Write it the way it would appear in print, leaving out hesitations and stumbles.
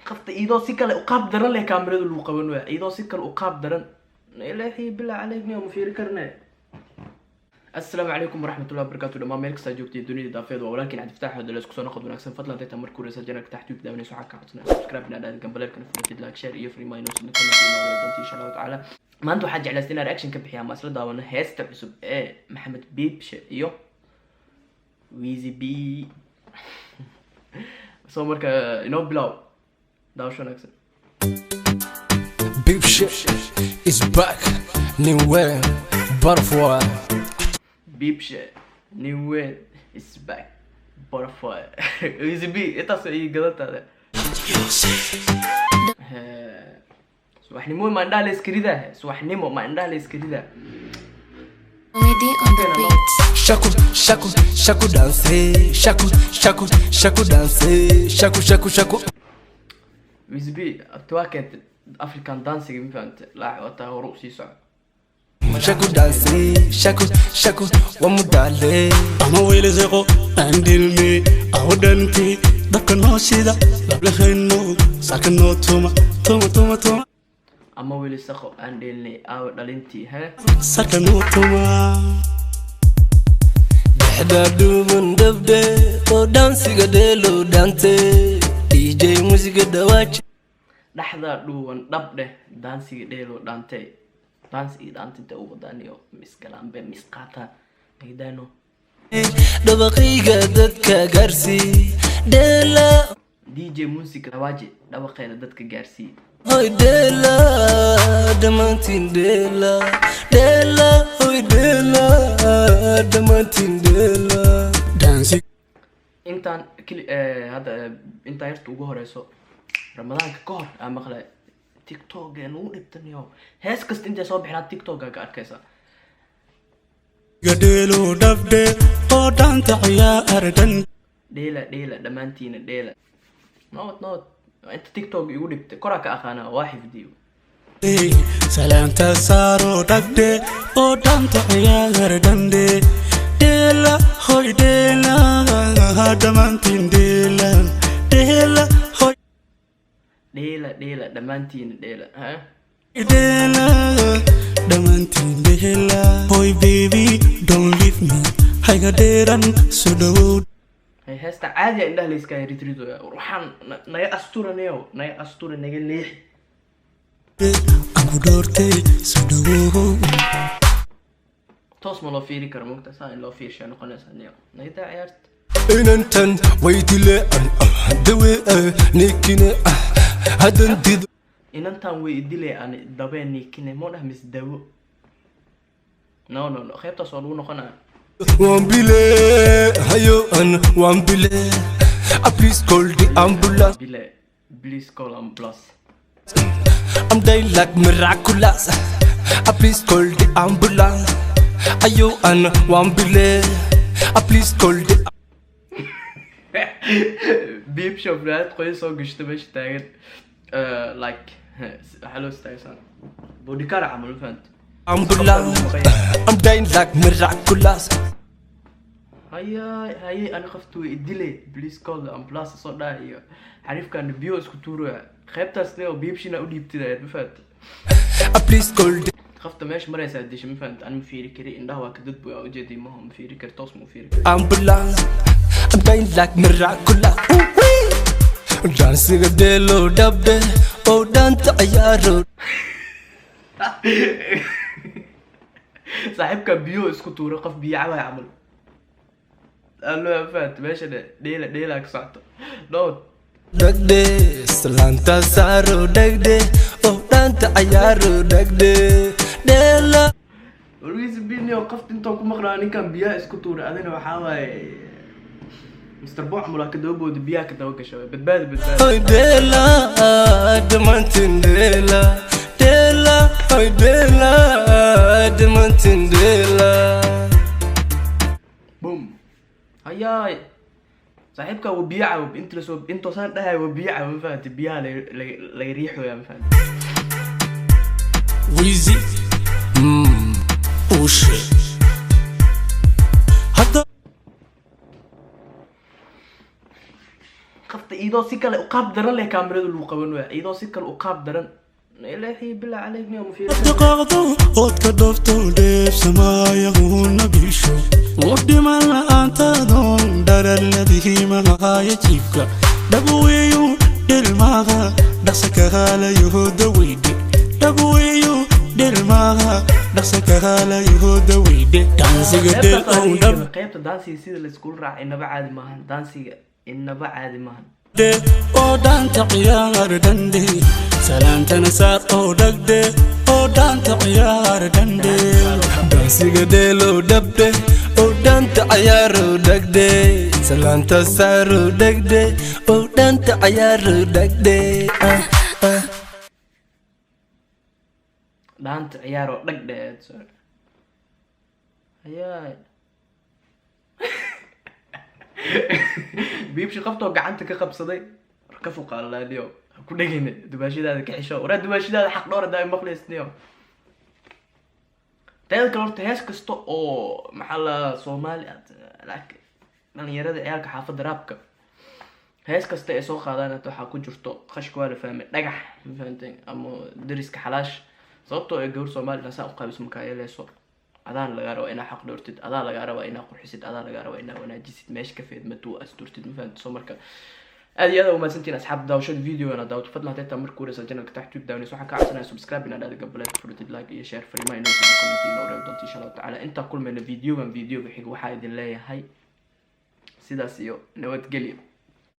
قفت إيدو سكال وقاب درن له كاميرا لو قبنوا إيدو سكال وقاب درن إلهي بالله عليك نيوم في ركرنا. السلام عليكم ورحمة الله وبركاته. لما مالك ساجوكتي الدنيا دافيد ولكن عاد تفتح هذا لسكو ناخذ ونكسب فضلا انت تمر كورس سجلك تحت يبدا ونسو حق عطنا سبسكرايب لنا جنب لايك كنفوت لايك شير يفري ما ينوصل كومنت ان شاء الله تعالى. ما انتو حاجه على سينا رياكشن كبخيا ما اسلا داونا هيست عصب محمد بيبش iyo ويزي بي soo marka inoo bilow daawasho wanaagsan. Big shit is back, new way, butterfly. Big shit, new way is back, butterfly. Easy B, intaas ay gadata. Subaxnimo ma indhaha la iskirida, subaxnimo ma indhaha la iskirida. Lady on the beat. Shaku, shaku, shaku dance, shaku, shaku, shaku dance, shaku, shaku, shaku. Easy B, abtwaakent African dancing ma fahanta, la wata horo sii socod. Shaku dance, shaku, shaku, wamudale. Ama wele zeko andilmi awdanti dakano shida lablaheno sakano tuma tuma tuma tuma. Ama weli saqo aan dheelnay aaw dhalintii ha sakano tuma. Dahda dumun dabde o dancing delo dante DJ music dawachi. dhaxda dhuwan dhabde dansiga dheelo dhantay dansiga dhantay ugu daniyo miskalambe misqata meydano Dabaqiga dadka gaarsi dela DJ music dawaji dabaqeena dadka gaarsii. hoy dela damantin dela dela hoy dela damantin dela Dancing intaan hada intaan yarta ugu horeyso ramadaanka ka hor aan maqlay TikTok ee uu dhibtaniyo hees kasta inta soo bixinaa TikTok ka arkaysa gadelo dabde o danta ciyaar dan dheela dhamaantiina dheela nood inta TikTok igu dhibtay kora ka aqaana waa xifdiyo salanta saro dabde o danta ciyaar dande dela hoy dela damantin dela dela hoy dheela dhamaantiina dheela ha dela damantin dela hoy baby don't leave me hayga deran so do hay heesta caadi ah indhaha la iska ritrido waxaan naga asturaneeyo naga leex aku dortay so do toos ma loo fiiri karo mugta saa in loo fiirshaa noqonaysa niyo nayda ciyaarta inantan waydile dawe nikine hadan did inantan way idile aan dabeenii kine mo dhah mis dawo no qaybtaas oo lagu noqonaa wambile hayo an wambile please call the ambulance. Please call ambulance. I'm dying like miraculous. Please call the ambulance. Ayo an wambile please call the Beep shop raad qoy soo gashto meesha taagan like hello station bodyguard amal fahant ambulance. I'm dying like miraculous. هاي أنا خفت ويدلي بليز كول أمبلاس صدق هي عارف كان بيو اسكتورة خيبت أسنى وبيمشينا أودي بتدا بفات Please call the خفت ماش مرة سادش مفهمت أنا مفيري كري إن ده هو كدت بويا وجدي ما هم مفيري كرتوس مفيري ambulance. I'm dying like miraculous. Dancing a delo dabde oh danta ayaro. صاحبك بيو اسكتورة قف بيعوا يعمل قال له يا فات ماشي ده ديلك صعته نوت Dagde salanta saro dagde oh danta ayaro dagde dela ولويس بيني وقفت انت وكم مقراني كان بيا اسكتورة انا وحاوي مستر بو عمرو كدوبو دي بيا كدوكا شوي بتباد hoy dela damantin dela dela hoy dela damantin dela بوم هياي صاحبك وبيعه انت لسو انت صار ده وبيعه ما فهمت بيها لا يريحوا يا ما فهمت Weezy oh shit هذا qafta iyadoo si kale u qaab daran leh kaamirada lagu qaban waa iyadoo si kale u qaab daran ilaahi bilaa calayni oo mufiir دقاقدو قدك دفتو ديب سمايا ونبيشو ودي مالا أنت دون دار الذي مغايا جيبك دقويو دلماغا دقسك غالا يهودا ويدي دقويو دلماغا دقسك غالا يهودا ويدي دانسيغ دل أو دب qaybta daansiga sida la isku raac inaba caadi maahan daansiga inaba caadi maahan oo daanta ciyaar dande salaantana saar oo dhagde oo daanta ciyaar dande dansiga dheelo dhabde oo dhaanta cayaaro dhagde salaanta saaro dhagde oo dhaanta cayaaro dhagde dhaanta ciyaar oo dhag dheed hayaa biibshi qaftoo gacanta ka qabsaday ka fuqaalaadiyo ku dhagayna dubaashidaada ka xisho waraa dubaashidaada xaq dhowr hadaa maqlaysniyo teeda kale horta hees kasta oo maxaa la soomaali dhalinyarada ciyaalka xaafadda raabka hees kasta ee soo qaadaan hata waxaa ku jirto qashka waa la fahmay dhagax ma fahanteen ama dariska xalaash sababtoo ee gawar soomaaliya saa u qaabis markaa yeeleyso adaan lagaa rabaa inaa xaq dhowrtid adaa lagaa rabaa inaa qurxisid adaa lagaa rabaa inaa wanaajisid meesha ka feedmatuu asturtid ma fahanti soo marka aad iyo aad umahadsantiin asxaab daawashada videogana daawto fadlan haday taa marka horeysa channelka tax tube daawanayso waxaan kaa codsanaya subscribe inaad aad gabaleed furtid like iyo share fariimaha inoo soo comment inoo reeb doonto insha Allah taala inta kulmayna videoga xiga waxaa idin leeyahay sidaas iyo nabadgelyo